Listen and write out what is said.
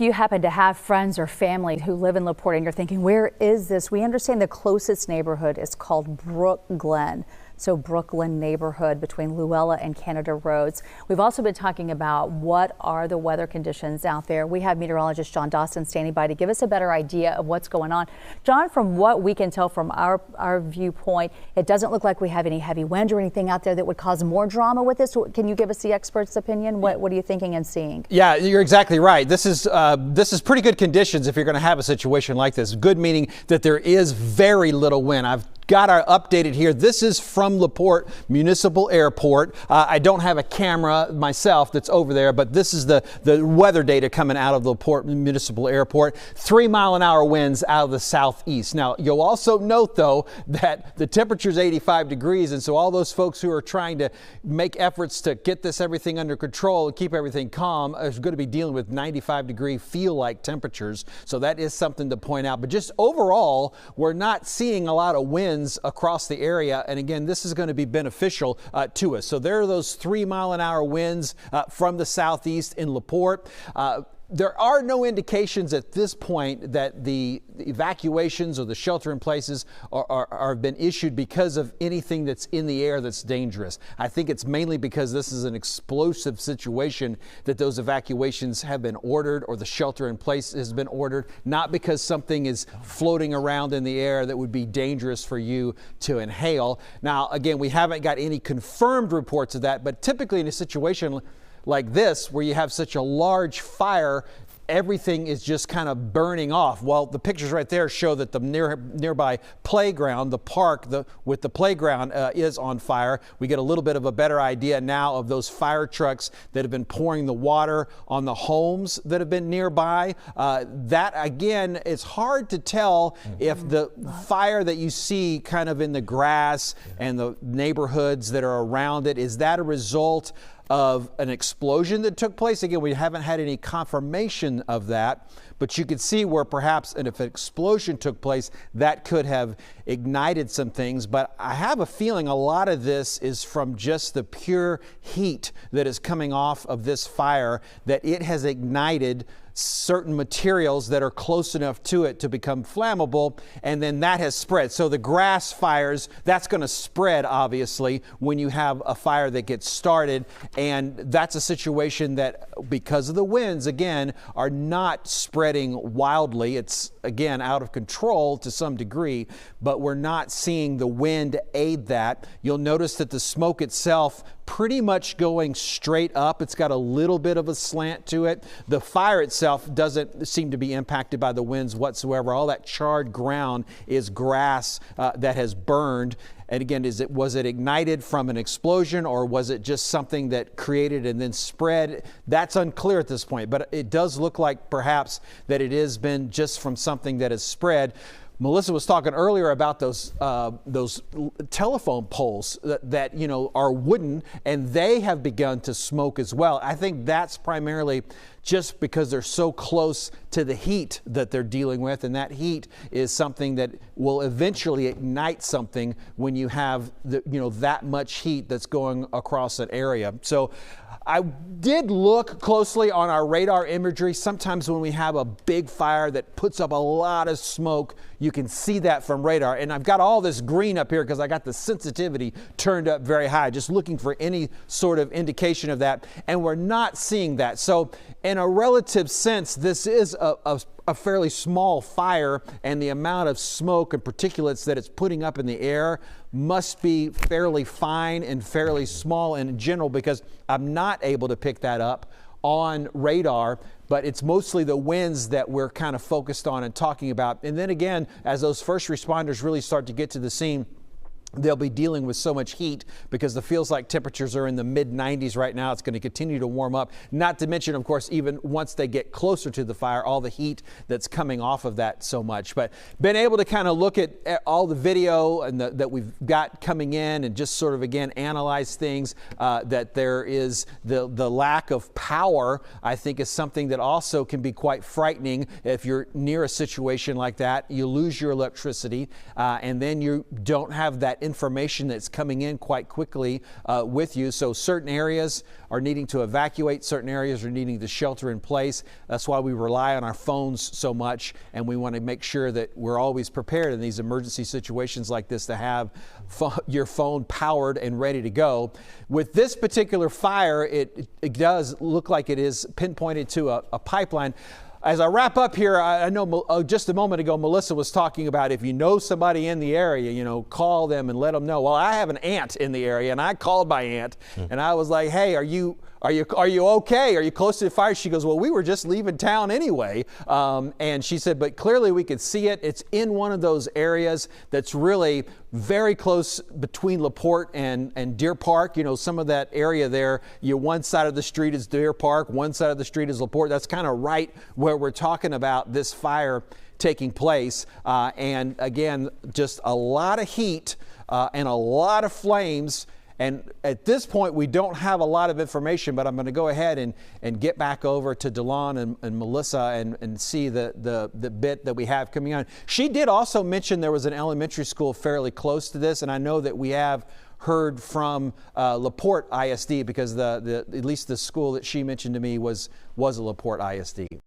you happen to have friends or family who live in LaPorte and you're thinking, where is this? We understand the closest neighborhood is called Brook Glen. So Brooklyn neighborhood between Luella and Canada Roads. We've also been talking about what are the weather conditions out there. We have meteorologist John Dawson standing by to give us a better idea of what's going on. John, from what we can tell from our viewpoint, it doesn't look like we have any heavy wind or anything out there that would cause more drama with this. Can you give us the expert's opinion? What are you thinking and seeing? Yeah, you're exactly right. This is pretty good conditions if you're going to have a situation like this. Good meaning that there is very little wind. I've got our updated here. This is from LaPorte Municipal Airport. I don't have a camera myself that's over there, but this is the weather data coming out of LaPorte Municipal Airport. 3-mile-an-hour winds out of the southeast. Now, you'll also note, though, that the temperature is 85 degrees, and so all those folks who are trying to make efforts to get everything under control and keep everything calm is going to be dealing with 95-degree feel-like temperatures. So that is something to point out. But just overall, we're not seeing a lot of wind across the area, and again, this is going to be beneficial to us. So there are those 3-mile-an-hour winds from the southeast in LaPorte. There are no indications at this point that the evacuations or the shelter in places have been issued because of anything that's in the air that's dangerous. I think it's mainly because this is an explosive situation that those evacuations have been ordered or the shelter in place has been ordered, not because something is floating around in the air that would be dangerous for you to inhale. Now, again, we haven't got any confirmed reports of that, but typically in a situation like this, where you have such a large fire, everything is just kind of burning off. Well, the pictures right there show that the nearby playground, the park with the playground is on fire. We get a little bit of a better idea now of those fire trucks that have been pouring the water on the homes that have been nearby. That, again, it's hard to tell if the fire that you see kind of in the grass and the neighborhoods that are around it, is that a result of an explosion that took place? Again, we haven't had any confirmation of that, but you could see where perhaps if an explosion took place, that could have ignited some things. But I have a feeling a lot of this is from just the pure heat that is coming off of this fire, that it has ignited certain materials that are close enough to it to become flammable, and then that has spread. So the grass fires, that's going to spread, obviously, when you have a fire that gets started, and that's a situation that, because of the winds, again, are not spreading wildly. It's, again, out of control to some degree, but we're not seeing the wind aid that. You'll notice that the smoke itself pretty much going straight up. It's got a little bit of a slant to it. The fire itself doesn't seem to be impacted by the winds whatsoever. All that charred ground is grass that has burned. And again, was it ignited from an explosion, or was it just something that created and then spread? That's unclear at this point, but it does look like perhaps that it has been just from something that has spread. Melissa was talking earlier about those telephone poles that are wooden, and they have begun to smoke as well. I think that's primarily just because they're so close to the heat that they're dealing with, and that heat is something that will eventually ignite something when you have that much heat that's going across an area. So I did look closely on our radar imagery. Sometimes when we have a big fire that puts up a lot of smoke, you can see that from radar. And I've got all this green up here because I got the sensitivity turned up very high, just looking for any sort of indication of that. And we're not seeing that. So in a relative sense, this is a fairly small fire, and the amount of smoke and particulates that it's putting up in the air must be fairly fine and fairly small in general, because I'm not able to pick that up on radar, but it's mostly the winds that we're kind of focused on and talking about. And then again, as those first responders really start to get to the scene, they'll be dealing with so much heat because the feels like temperatures are in the mid-90s right now. It's going to continue to warm up, not to mention, of course, even once they get closer to the fire, all the heat that's coming off of that so much. But been able to kind of look at all the video and that we've got coming in and just sort of, again, analyze things. That there is the lack of power, I think, is something that also can be quite frightening. If you're near a situation like that, you lose your electricity, and then you don't have that information that's coming in quite quickly with you. So certain areas are needing to evacuate, certain areas are needing to shelter in place. That's why we rely on our phones so much, and we want to make sure that we're always prepared in these emergency situations like this to have your phone powered and ready to go. With this particular fire, it does look like it is pinpointed to a pipeline. As I wrap up here, I know just a moment ago, Melissa was talking about if you know somebody in the area, you know, call them and let them know. Well, I have an aunt in the area, and I called my aunt, and I was like, hey, are you okay? Are you close to the fire? She goes, well, we were just leaving town anyway. And she said, but clearly we could see it. It's in one of those areas that's really very close between LaPorte and Deer Park. You know, some of that area there, one side of the street is Deer Park, one side of the street is LaPorte. That's kind of right where we're talking about this fire taking place. And again, just a lot of heat and a lot of flames. And at this point, we don't have a lot of information, but I'm going to go ahead and get back over to DeLon and Melissa and see the bit that we have coming on. She did also mention there was an elementary school fairly close to this, and I know that we have heard from LaPorte ISD because at least the school that she mentioned to me was a LaPorte ISD.